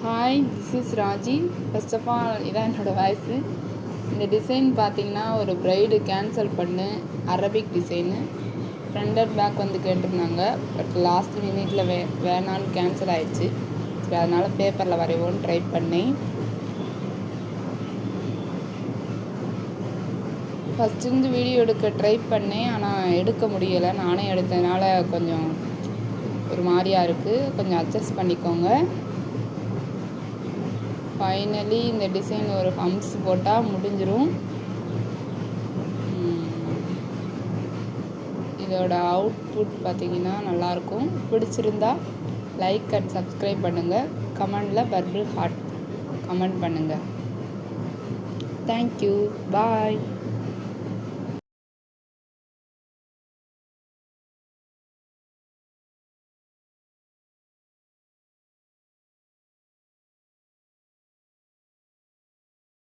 Hi, this is Raji. First of all இதான் என்னோடய voice. இந்த டிசைன் பார்த்தீங்கன்னா ஒரு ப்ரைடு கேன்சல் பண்ணு Arabic design. Front and back வந்து கேட்டிருந்தாங்க. பட் லாஸ்ட் மினிட்ல வேணான்னு கேன்சல் ஆகிடுச்சு. சரி, அதனால் பேப்பரில் வரைவோன்னு ட்ரை பண்ணேன். ஃபஸ்ட்டு வீடியோ எடுக்க ட்ரை பண்ணேன், ஆனால் எடுக்க முடியலை. நானே எடுத்ததுனால கொஞ்சம் ஒரு மாதிரியாக இருக்குது. கொஞ்சம் அட்ஜஸ்ட் பண்ணிக்கோங்க. ஃபைனலி இந்த டிசைன் ஒரு ஹம்ஸ் போட்டால் முடிஞ்சிடும். இதோட அவுட்புட் பார்த்திங்கன்னா நல்லாயிருக்கும். பிடிச்சிருந்தா லைக் அண்ட் சப்ஸ்கிரைப் பண்ணுங்கள். கமெண்டில் பர்பிள் ஹார்ட் கமெண்ட் பண்ணுங்கள். தேங்க்யூ, பாய்.